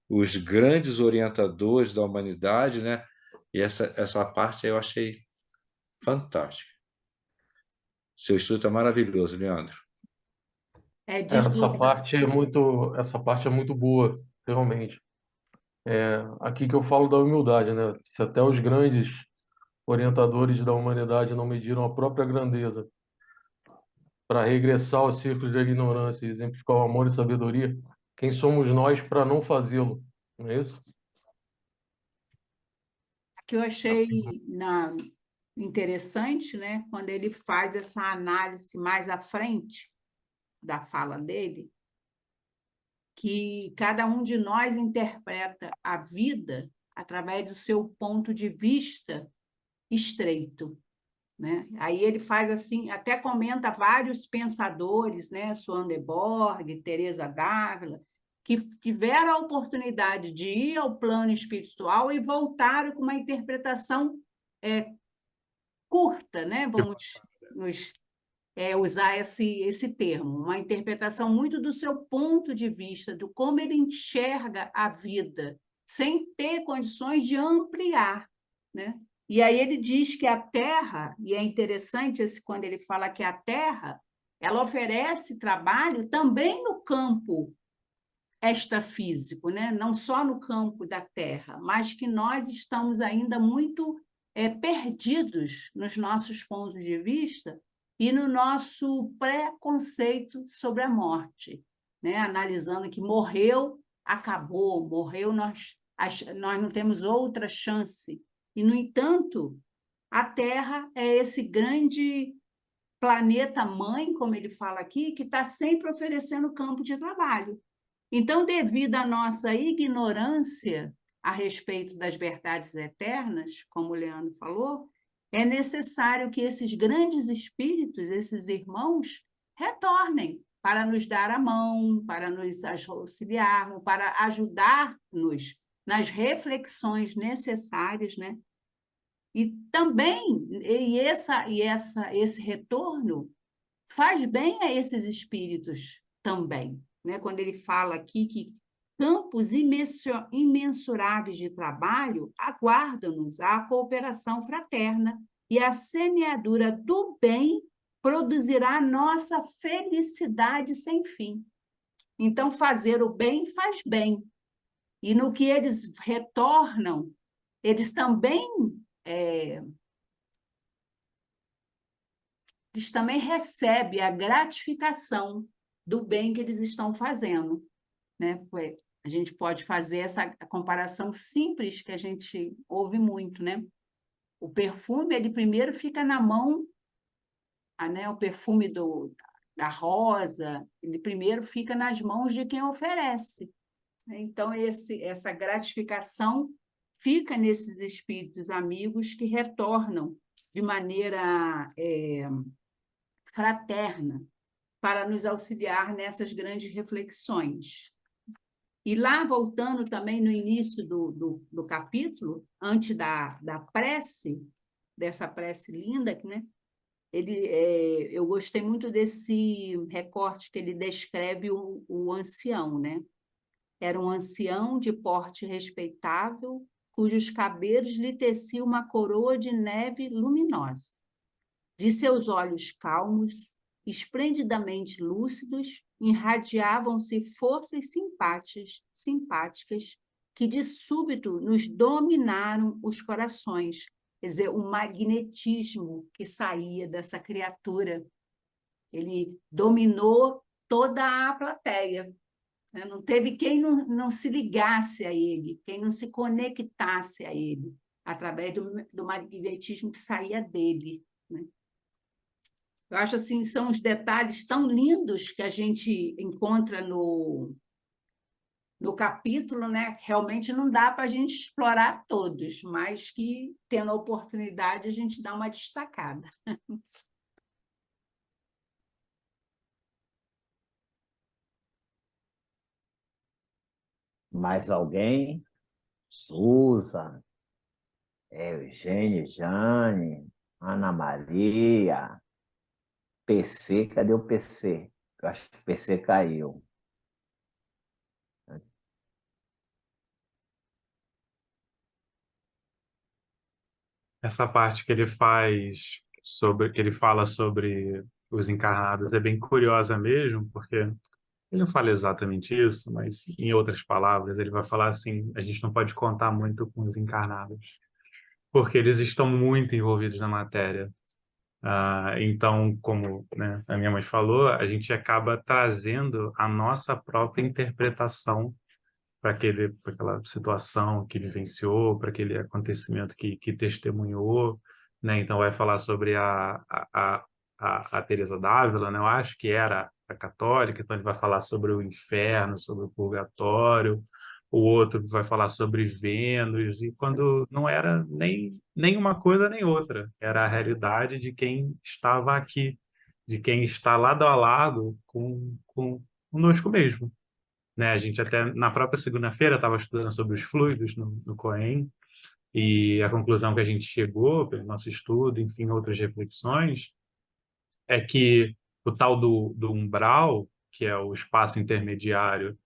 Os grandes orientadores da humanidade, né? E essa parte aí eu achei fantástica. Seu estudo está maravilhoso, Leandro. Essa parte é muito boa, realmente. Aqui que eu falo da humildade, né? Se até os grandes orientadores da humanidade não mediram a própria grandeza para regressar ao círculo da ignorância e exemplificar o amor e sabedoria, quem somos nós para não fazê-lo? Não é isso? Que eu achei interessante, né, quando ele faz essa análise mais à frente da fala dele, que cada um de nós interpreta a vida através do seu ponto de vista estreito, né? Aí ele faz assim, até comenta vários pensadores, né, Swedenborg, Teresa d'Ávila, que tiveram a oportunidade de ir ao plano espiritual e voltaram com uma interpretação curta, né? Vamos usar esse termo, uma interpretação muito do seu ponto de vista, do como ele enxerga a vida, sem ter condições de ampliar, né? E aí ele diz que a Terra, e é interessante quando ele fala que a Terra, ela oferece trabalho também no campo extrafísico, né? Não só no campo da Terra, mas que nós estamos ainda muito perdidos nos nossos pontos de vista e no nosso preconceito sobre a morte, né? Analisando que morreu, acabou, morreu, nós não temos outra chance. E, no entanto, a Terra é esse grande planeta-mãe, como ele fala aqui, que está sempre oferecendo campo de trabalho. Então, devido à nossa ignorância a respeito das verdades eternas, como o Leandro falou, é necessário que esses grandes espíritos, esses irmãos, retornem para nos dar a mão, para nos auxiliar, para ajudar-nos nas reflexões necessárias, né? E também, esse retorno faz bem a esses espíritos também, né? Quando ele fala aqui que campos imensuráveis de trabalho aguardam-nos a cooperação fraterna, e a semeadura do bem produzirá nossa felicidade sem fim. Então, fazer o bem faz bem. E no que eles retornam, eles também recebem a gratificação do bem que eles estão fazendo, né? A gente pode fazer essa comparação simples que a gente ouve muito, né? O perfume, ele primeiro fica na mão, né? O perfume da rosa, ele primeiro fica nas mãos de quem oferece. Então, essa gratificação fica nesses espíritos amigos que retornam de maneira fraterna para nos auxiliar nessas grandes reflexões. E lá, voltando também no início do capítulo, antes da prece, dessa prece linda, né? Eu gostei muito desse recorte que ele descreve o ancião, né? Era um ancião de porte respeitável, cujos cabelos lhe teciam uma coroa de neve luminosa. De seus olhos calmos, esplendidamente lúcidos, irradiavam-se forças simpáticas que de súbito nos dominaram os corações. Quer dizer, um magnetismo que saía dessa criatura. Ele dominou toda a plateia. Não teve quem não se ligasse a ele, quem não se conectasse a ele, através do magnetismo que saía dele, né? Eu acho assim, são os detalhes tão lindos que a gente encontra no capítulo, né? Realmente não dá para a gente explorar todos, mas que, tendo a oportunidade, a gente dá uma destacada. Mais alguém? Suza, Eugênia, Jane, Ana Maria, PC, cadê o PC? Eu acho que o PC caiu. Essa parte que ele faz que ele fala sobre os encarnados é bem curiosa mesmo, porque ele não fala exatamente isso, mas em outras palavras ele vai falar assim: a gente não pode contar muito com os encarnados, porque eles estão muito envolvidos na matéria. Então, como, né, a minha mãe falou, a gente acaba trazendo a nossa própria interpretação para aquela situação que vivenciou, para aquele acontecimento que testemunhou, né? Então vai falar sobre a Teresa d'Ávila, né? Eu acho que era a católica, então ele vai falar sobre o inferno, sobre o purgatório, o outro vai falar sobre Vênus, e quando não era nem uma coisa nem outra, era a realidade de quem estava aqui, de quem está lado a lado conosco mesmo, né? A gente até na própria segunda-feira estava estudando sobre os fluidos no COEM, e a conclusão que a gente chegou pelo nosso estudo, enfim, outras reflexões, é que o tal do umbral, que é o espaço intermediário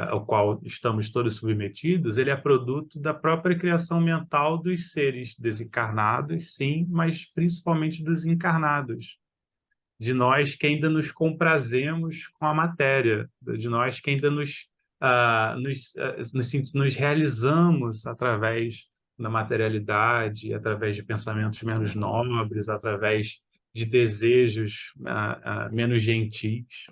ao qual estamos todos submetidos, ele é produto da própria criação mental dos seres desencarnados, sim, mas principalmente dos encarnados, de nós que ainda nos comprazemos com a matéria, de nós que ainda nos realizamos através da materialidade, através de pensamentos menos nobres, através de desejos menos gentis.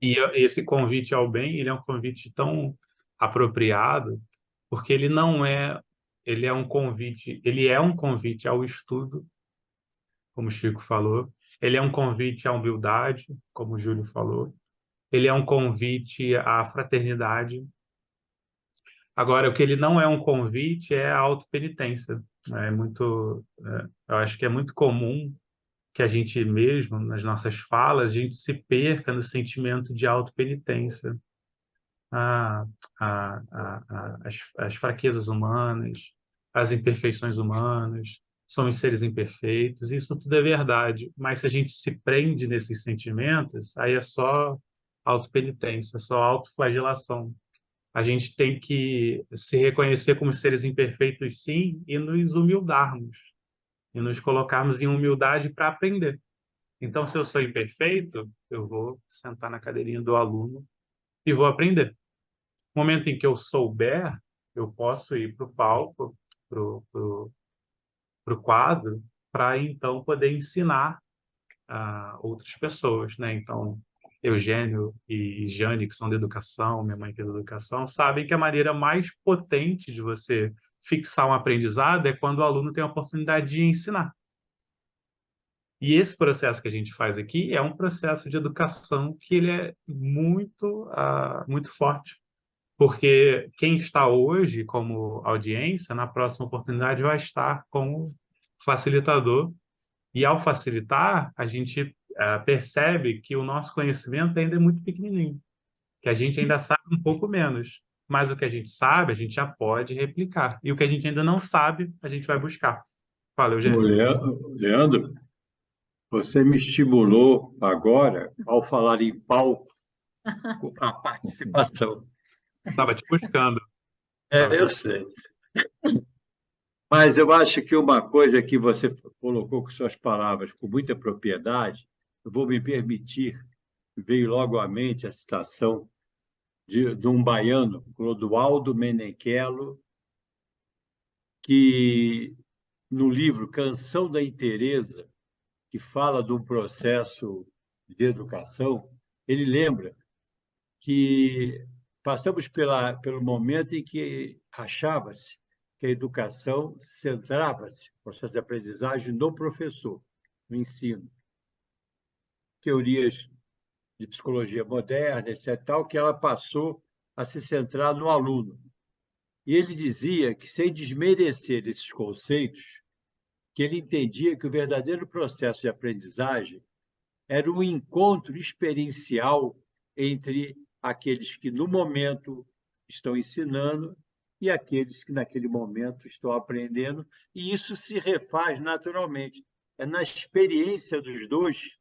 E esse convite ao bem, ele é um convite tão apropriado, porque ele é um convite ao estudo, como o Chico falou. Ele é um convite à humildade, como o Júlio falou. Ele é um convite à fraternidade. Agora, o que ele não é um convite é a autopenitência. Eu acho que é muito comum que a gente mesmo, nas nossas falas, a gente se perca no sentimento de autopenitência. As fraquezas humanas, as imperfeições humanas, somos seres imperfeitos, isso tudo é verdade, mas se a gente se prende nesses sentimentos, aí é só autopenitência, é só autoflagelação. a gente tem que se reconhecer como seres imperfeitos, sim, e nos humildarmos, e nos colocarmos em humildade para aprender. Então, se eu sou imperfeito, eu vou sentar na cadeirinha do aluno e vou aprender. No momento em que eu souber, eu posso ir para o palco, para o quadro, para então poder ensinar a outras pessoas, né? Então, Eugênio e Jane, que são da educação, minha mãe que é da educação, sabem que a maneira mais potente de você fixar um aprendizado é quando o aluno tem a oportunidade de ensinar. E esse processo que a gente faz aqui é um processo de educação que ele é muito forte, porque quem está hoje como audiência, na próxima oportunidade vai estar como facilitador, e ao facilitar, a gente percebe que o nosso conhecimento ainda é muito pequenininho, que a gente ainda sabe um pouco menos, mas o que a gente sabe, a gente já pode replicar, e o que a gente ainda não sabe, a gente vai buscar. Fala, Ô, Eugênio. Leandro, você me estimulou agora, ao falar em palco, a participação. Estava te buscando. Eu sei. Mas eu acho que uma coisa que você colocou com suas palavras com muita propriedade, eu vou me permitir, veio logo à mente a citação de um baiano, Clodoaldo Menechelo, que no livro Canção da Inteireza, que fala de um processo de educação, ele lembra que passamos pelo momento em que achava-se que a educação centrava-se, o processo de aprendizagem, no professor, no ensino. Teorias de psicologia moderna, etc., tal, que ela passou a se centrar no aluno. E ele dizia que, sem desmerecer esses conceitos, que ele entendia que o verdadeiro processo de aprendizagem era um encontro experiencial entre aqueles que, no momento, estão ensinando e aqueles que, naquele momento, estão aprendendo, e isso se refaz naturalmente. É na experiência dos dois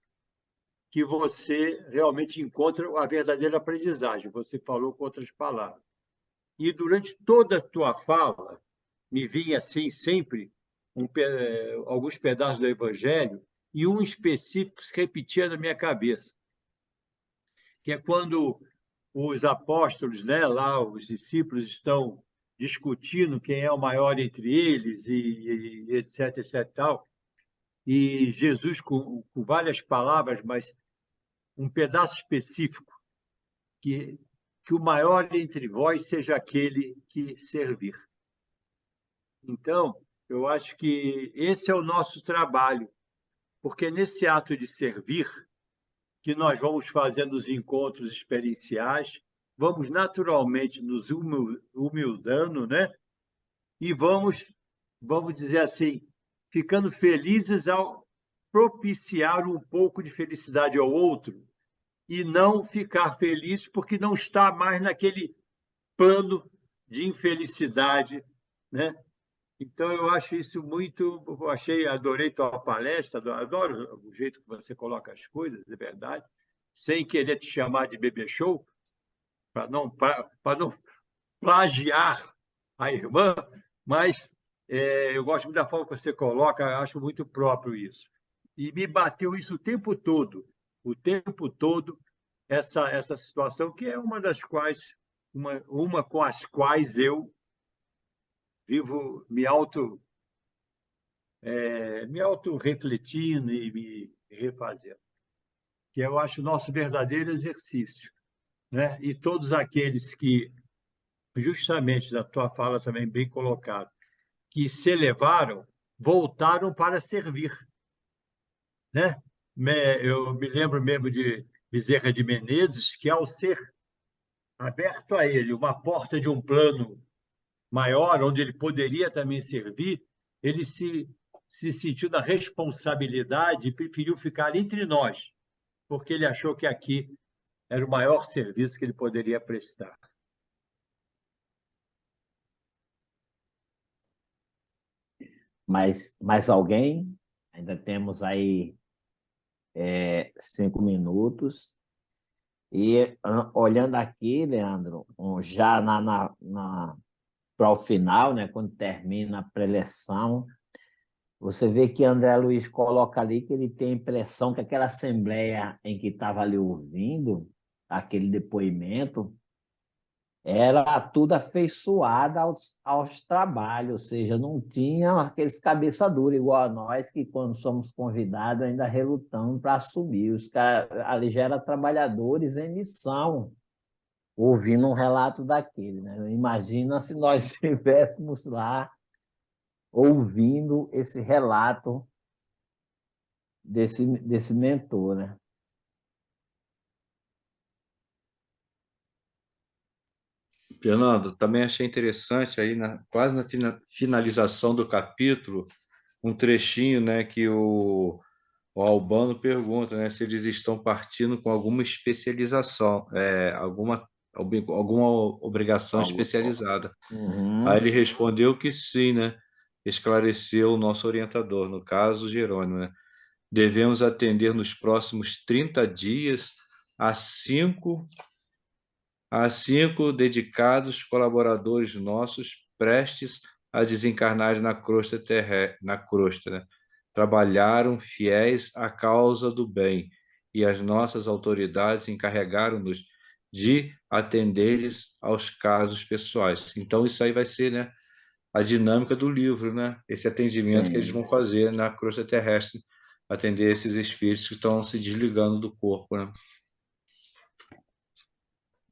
que você realmente encontra a verdadeira aprendizagem. Você falou com outras palavras. E durante toda a tua fala, me vinha assim sempre alguns pedaços do Evangelho e um específico se repetia na minha cabeça, que é quando os apóstolos, né, lá, os discípulos estão discutindo quem é o maior entre eles e etc, etc, tal, e Jesus, com várias palavras, mas um pedaço específico, que o maior entre vós seja aquele que servir. Então, eu acho que esse é o nosso trabalho, porque nesse ato de servir, que nós vamos fazendo os encontros experienciais, vamos naturalmente nos humildando, né? E vamos dizer assim, ficando felizes ao propiciar um pouco de felicidade ao outro e não ficar feliz porque não está mais naquele plano de infelicidade, né? Então, eu acho isso muito. Adorei tua palestra, adoro o jeito que você coloca as coisas, de verdade, sem querer te chamar de bebê show, para não plagiar a irmã, mas eu gosto muito da forma que você coloca, acho muito próprio isso. E me bateu isso o tempo todo, essa situação, que é uma das quais, uma com as quais eu vivo me auto-refletindo e me refazendo, que eu acho o nosso verdadeiro exercício, né? E todos aqueles que, justamente na tua fala também bem colocado, que se elevaram, voltaram para servir, né? Eu me lembro mesmo de Bezerra de Menezes, que ao ser aberto a ele uma porta de um plano maior, onde ele poderia também servir, ele se sentiu na responsabilidade e preferiu ficar entre nós, porque ele achou que aqui era o maior serviço que ele poderia prestar. Mais alguém? Ainda temos aí 5 minutos. E olhando aqui, Leandro, já para o final, né, quando termina a preleção, você vê que André Luiz coloca ali que ele tem a impressão que aquela assembleia em que estava ali ouvindo aquele depoimento era tudo afeiçoada aos trabalhos, ou seja, não tinha aqueles cabeça dura igual a nós, que quando somos convidados ainda relutamos para assumir. Os caras ali já eram trabalhadores em missão, ouvindo um relato daquele, né? Imagina se nós estivéssemos lá ouvindo esse relato desse mentor, né? Fernando, também achei interessante aí, quase na finalização do capítulo, um trechinho, né, que o Albano pergunta, né, se eles estão partindo com alguma especialização, alguma obrigação Algo. especializada. Uhum. Aí ele respondeu que sim, né? Esclareceu o nosso orientador, no caso, Jerônimo, né? Devemos atender nos próximos 30 dias a cinco dedicados colaboradores nossos prestes a desencarnar na crosta, né? Trabalharam fiéis à causa do bem e as nossas autoridades encarregaram-nos de atender-lhes aos casos pessoais. Então, isso aí vai ser, né, a dinâmica do livro, né? Esse atendimento que eles vão fazer na crosta terrestre, atender esses espíritos que estão se desligando do corpo, né?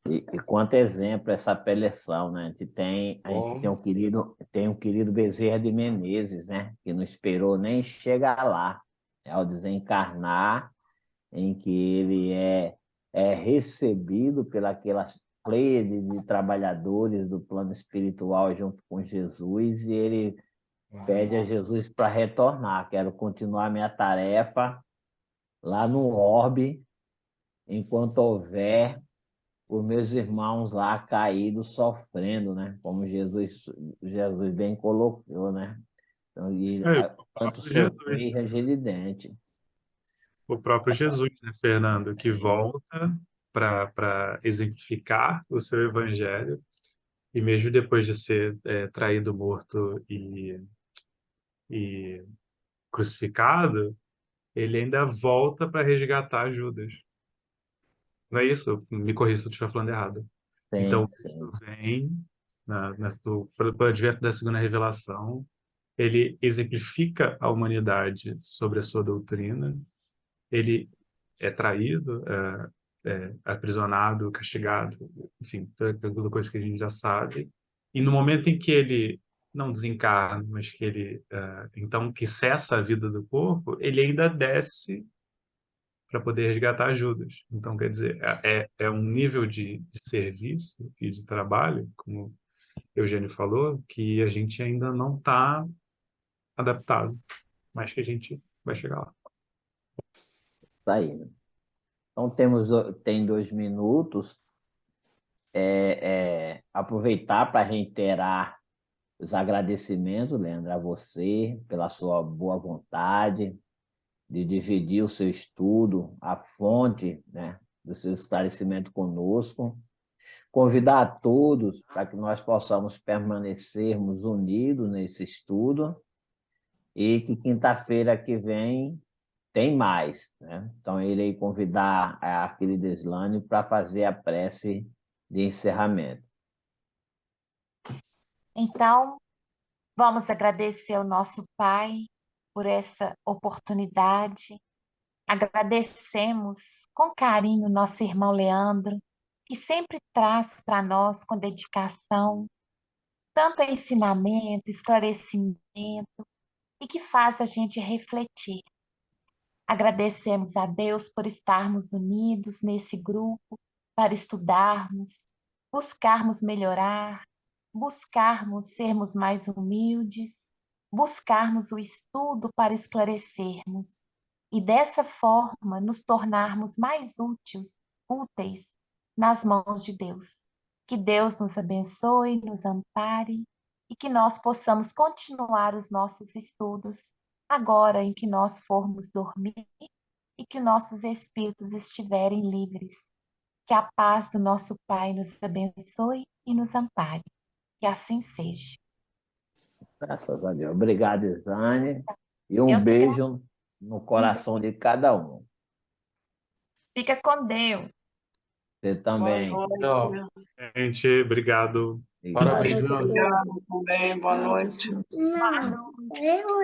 E quanto exemplo essa apelação, né? A gente tem o querido Bezerra de Menezes, né? Que não esperou nem chegar lá, ao desencarnar, em que ele é recebido pelaquelas pleiades de trabalhadores do plano espiritual junto com Jesus, e ele pede a Jesus para retornar. Quero continuar minha tarefa lá no orbe, enquanto houver os meus irmãos lá caídos sofrendo, né? Como Jesus bem colocou, né? Então, O tanto próprio Jesus, sofrer e ranger de dente. o próprio Jesus, né, Fernando, que volta para exemplificar o seu evangelho, e mesmo depois de ser traído, morto e crucificado, ele ainda volta para resgatar Judas. Não é isso? Me corrija se eu estiver falando errado. Então, Sim, o sim. Cristo vem, pelo advento da segunda revelação, ele exemplifica a humanidade sobre a sua doutrina, ele é traído, aprisionado, castigado, enfim, toda coisa que a gente já sabe. E no momento em que ele não desencarna, mas que ele, então, que cessa a vida do corpo, ele ainda desce para poder resgatar Judas. Então, quer dizer, é um nível de serviço e de trabalho, como Eugênio falou, que a gente ainda não está adaptado, mas que a gente vai chegar lá. Isso aí, né? Então, tem 2 minutos. Aproveitar para reiterar os agradecimentos, Leandro, a você pela sua boa vontade de dividir o seu estudo, a fonte, né, do seu esclarecimento conosco. Convidar a todos para que nós possamos permanecermos unidos nesse estudo, e que quinta-feira que vem tem mais, né? Então, eu irei convidar a querida Islane para fazer a prece de encerramento. Então, vamos agradecer ao nosso Pai por essa oportunidade. Agradecemos com carinho nosso irmão Leandro, que sempre traz para nós com dedicação tanto ensinamento, esclarecimento e que faz a gente refletir. Agradecemos a Deus por estarmos unidos nesse grupo para estudarmos, buscarmos melhorar, buscarmos sermos mais humildes, buscarmos o estudo para esclarecermos e dessa forma nos tornarmos mais úteis nas mãos de Deus. Que Deus nos abençoe, nos ampare e que nós possamos continuar os nossos estudos agora em que nós formos dormir e que nossos espíritos estiverem livres. Que a paz do nosso Pai nos abençoe e nos ampare. Que assim seja. Graças a Deus. Obrigado, Isane. E um Eu que beijo no coração de cada um. Fica com Deus. Você também. Tchau. Gente, obrigado. Parabéns, Obrigado. Leandro. Obrigado também, boa noite. Não, eu